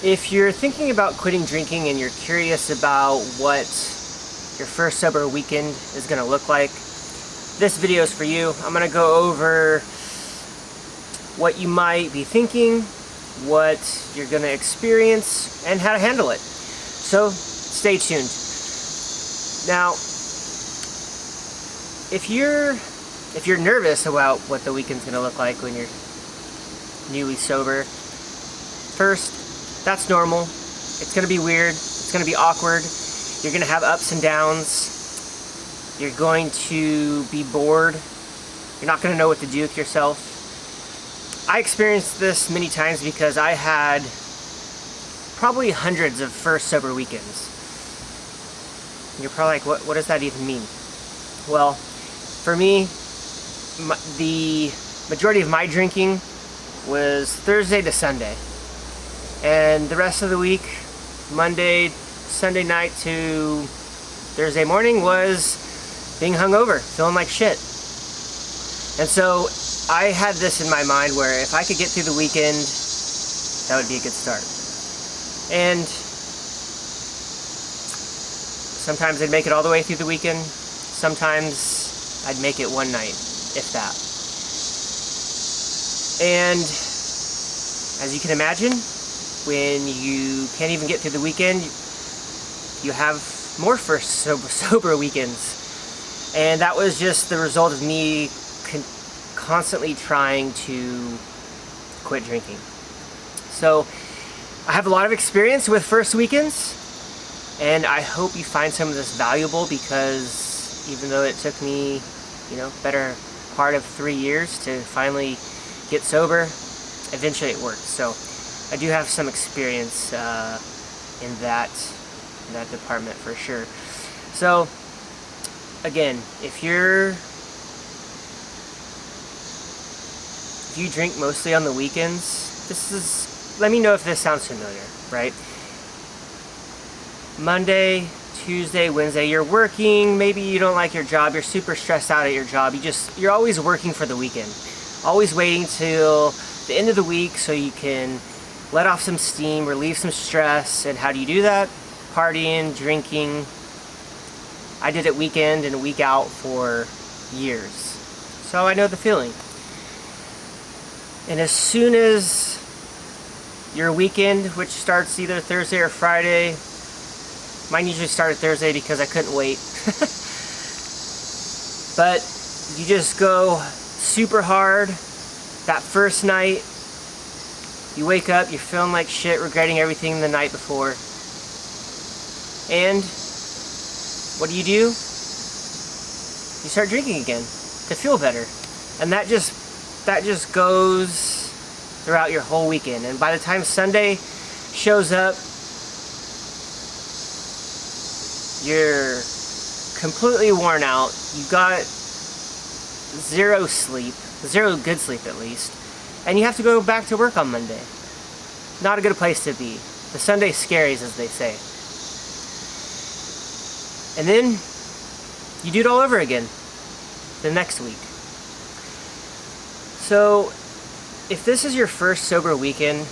If you're thinking about quitting drinking and you're curious about what your first sober weekend is going to look like, this video is for you. I'm going to go over what you might be thinking, what you're going to experience, and how to handle it. So stay tuned. Now, if you're nervous about what the weekend's going to look like when you're newly sober, first, that's normal. It's going to be weird. It's going to be awkward. You're going to have ups and downs. You're going to be bored. You're not going to know what to do with yourself. I experienced this many times because I had probably hundreds of first sober weekends. And you're probably like, what does that even mean? Well, for me, the majority of my drinking was Thursday to Sunday. And the rest of the week, Sunday night to Thursday morning, was being hungover, feeling like shit. And so I had this in my mind where if I could get through the weekend, that would be a good start. And sometimes I'd make it all the way through the weekend. Sometimes I'd make it one night, if that. And as you can imagine, when you can't even get through the weekend, you have more first sober weekends. And that was just the result of me constantly trying to quit drinking. So I have a lot of experience with first weekends, and I hope you find some of this valuable, because even though it took me, better part of 3 years to finally get sober, eventually it worked. So I do have some experience in that department for sure. So again, if you drink mostly on the weekends, let me know if this sounds familiar, right? Monday, Tuesday, Wednesday, you're working, maybe you don't like your job, you're super stressed out at your job, you're always working for the weekend. Always waiting till the end of the week so you can let off some steam, relieve some stress. And how do you do that? Partying, drinking. I did it weekend and week out for years, so I know the feeling. And as soon as your weekend, which starts either Thursday or Friday, mine usually started Thursday because I couldn't wait. But you just go super hard that first night. You wake up, you're feeling like shit, regretting everything the night before. And what do? You start drinking again to feel better. And that just goes throughout your whole weekend. And by the time Sunday shows up, you're completely worn out. You got zero sleep, zero good sleep at least. And you have to go back to work on Monday. Not a good place to be. The Sunday scaries, as they say. And then you do it all over again the next week. So if this is your first sober weekend,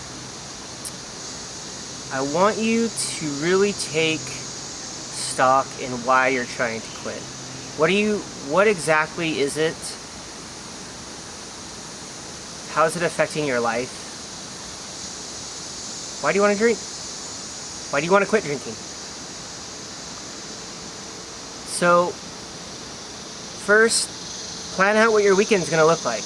I want you to really take stock in why you're trying to quit. What exactly is it? How is it affecting your life? Why do you want to drink? Why do you want to quit drinking? So, first, plan out what your weekend's going to look like.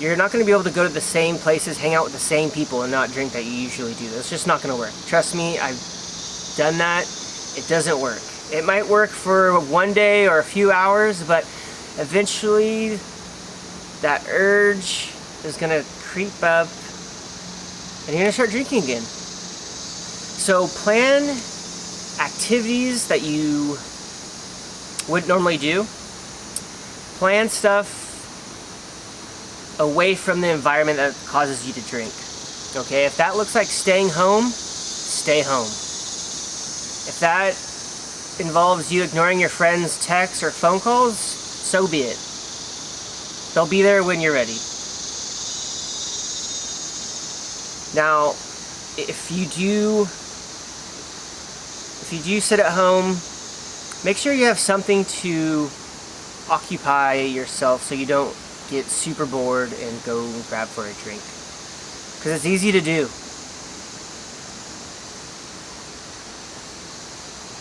You're not going to be able to go to the same places, hang out with the same people, and not drink that you usually do. That's just not going to work. Trust me, I've done that. It doesn't work. It might work for one day or a few hours, but eventually that urge is going to creep up and you're going to start drinking again. So plan activities that you wouldn't normally do. Plan stuff away from the environment that causes you to drink. Okay, if that looks like staying home, stay home. If that involves you ignoring your friends' texts or phone calls, so be it. They'll be there when you're ready. Now, if you do sit at home, make sure you have something to occupy yourself so you don't get super bored and go and grab for a drink. Because it's easy to do.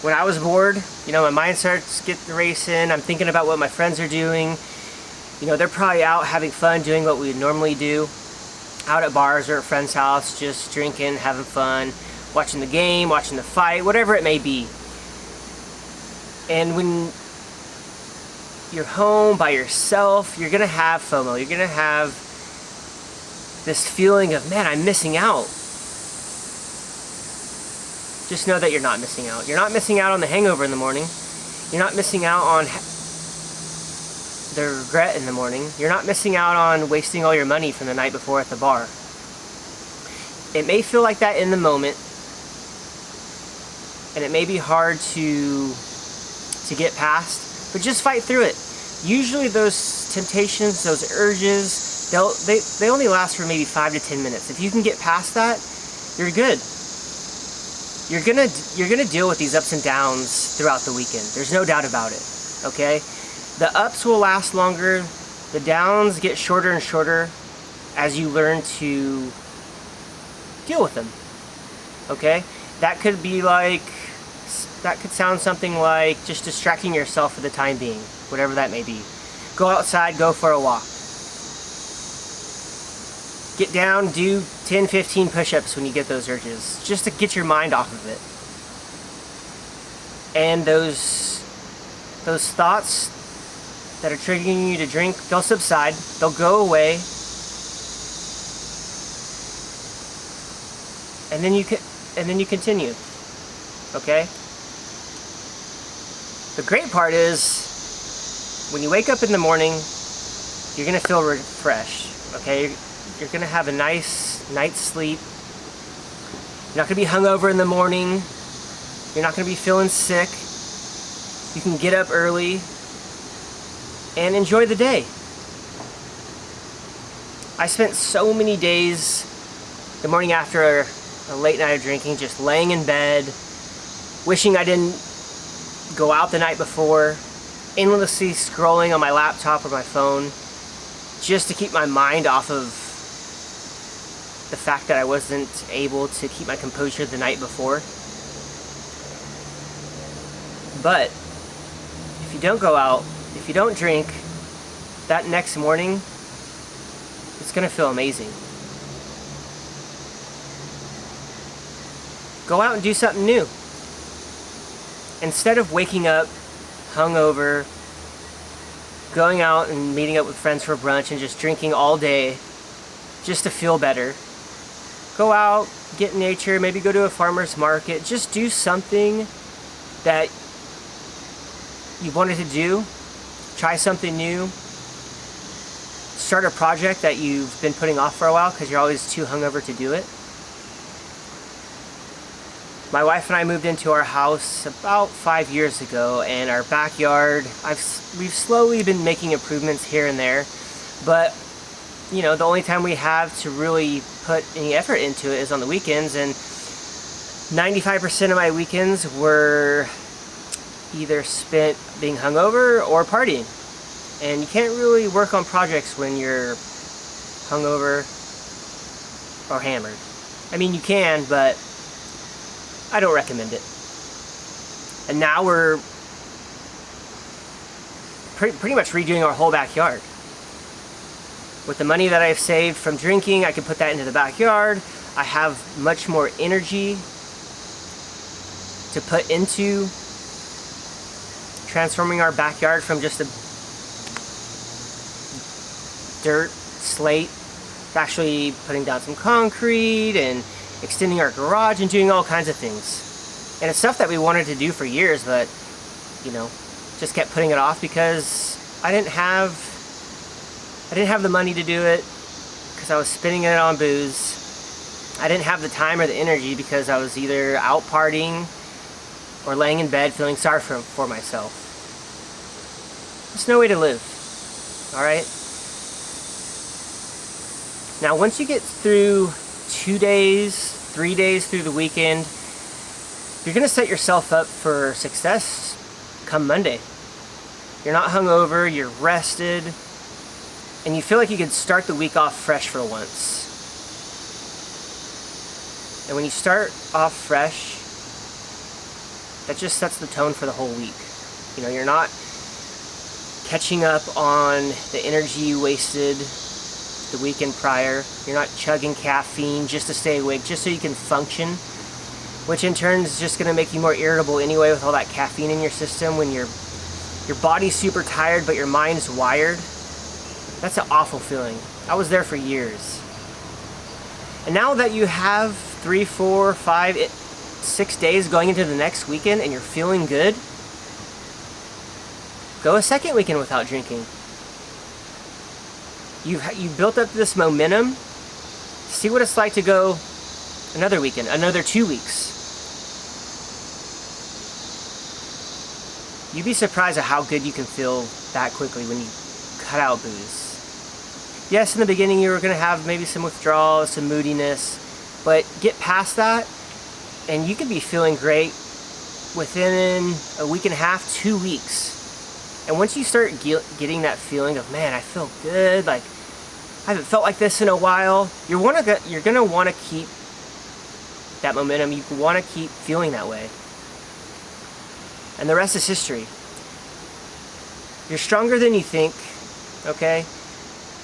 When I was bored, my mind starts getting racing. I'm thinking about what my friends are doing. They're probably out having fun doing what we would normally do. Out at bars or at a friend's house, just drinking, having fun, watching the game, watching the fight, whatever it may be. And when you're home by yourself, you're gonna have FOMO. You're gonna have this feeling of, man, I'm missing out. Just know that you're not missing out. You're not missing out on the hangover in the morning. You're not missing out on the regret in the morning. You're not missing out on wasting all your money from the night before at the bar. It may feel like that in the moment, and it may be hard to get past, but just fight through it. Usually those temptations, those urges, they only last for maybe 5 to 10 minutes. If you can get past that, you're good. You're gonna deal with these ups and downs throughout the weekend. There's no doubt about it, okay? The ups will last longer. The downs get shorter and shorter as you learn to deal with them, okay? That could sound something like just distracting yourself for the time being, whatever that may be. Go outside, go for a walk. Get down, do 10, 15 push-ups when you get those urges, just to get your mind off of it. And those thoughts that are triggering you to drink, they'll subside, they'll go away. And then you continue. Okay? The great part is, when you wake up in the morning, you're gonna feel refreshed. Okay? You're gonna have a nice night's sleep. You're not gonna be hungover in the morning. You're not gonna be feeling sick. You can get up early and enjoy the day. I spent so many days, the morning after a late night of drinking, just laying in bed, wishing I didn't go out the night before, endlessly scrolling on my laptop or my phone, just to keep my mind off of the fact that I wasn't able to keep my composure the night before. But if you don't go out, if you don't drink, that next morning, it's gonna feel amazing. Go out and do something new. Instead of waking up hungover, going out and meeting up with friends for brunch and just drinking all day just to feel better, go out, get in nature, maybe go to a farmer's market, just do something that you wanted to do, try something new, start a project that you've been putting off for a while because you're always too hungover to do it. My wife and I moved into our house about 5 years ago, and our backyard, we've slowly been making improvements here and there, but the only time we have to really put any effort into it is on the weekends, and 95% of my weekends were either spent being hungover or partying. And you can't really work on projects when you're hungover or hammered. I mean, you can, but I don't recommend it. And now we're pretty much redoing our whole backyard. With the money that I've saved from drinking, I can put that into the backyard. I have much more energy to put into transforming our backyard from just a dirt slate to actually putting down some concrete and extending our garage and doing all kinds of things. And it's stuff that we wanted to do for years, but just kept putting it off because I didn't have the money to do it because I was spending it on booze. I didn't have the time or the energy because I was either out partying or laying in bed feeling sorry for myself. There's no way to live, alright? Now once you get through 2 days, 3 days through the weekend, you're gonna set yourself up for success come Monday. You're not hungover, you're rested, and you feel like you can start the week off fresh for once. And when you start off fresh, that just sets the tone for the whole week. You know, you're not catching up on the energy you wasted the weekend prior. You're not chugging caffeine just to stay awake, just so you can function, which in turn is just gonna make you more irritable anyway with all that caffeine in your system when your body's super tired but your mind's wired. That's an awful feeling. I was there for years. And now that you have 3, 4, 5, 6 days going into the next weekend and you're feeling good, go a second weekend without drinking. You've built up this momentum. See what it's like to go another weekend, another 2 weeks. You'd be surprised at how good you can feel that quickly when you cut out booze. Yes, in the beginning you were going to have maybe some withdrawals, some moodiness, but get past that and you could be feeling great within a week and a half, 2 weeks. And once you start getting that feeling of, man, I feel good, like I haven't felt like this in a while, you're gonna want to keep that momentum. You want to keep feeling that way. And the rest is history. You're stronger than you think, okay?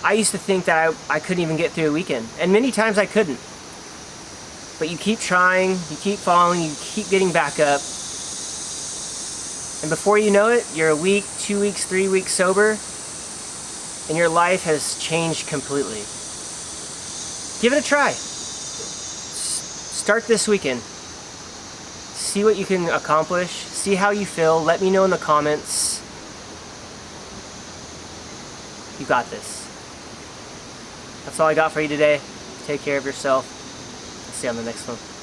I used to think that I couldn't even get through a weekend, and many times I couldn't. But you keep trying, you keep falling, you keep getting back up, and before you know it, you're a week, 2 weeks, 3 weeks sober, and your life has changed completely. Give it a try. Start this weekend. See what you can accomplish. See how you feel. Let me know in the comments. You got this. That's all I got for you today. Take care of yourself. See you on the next one.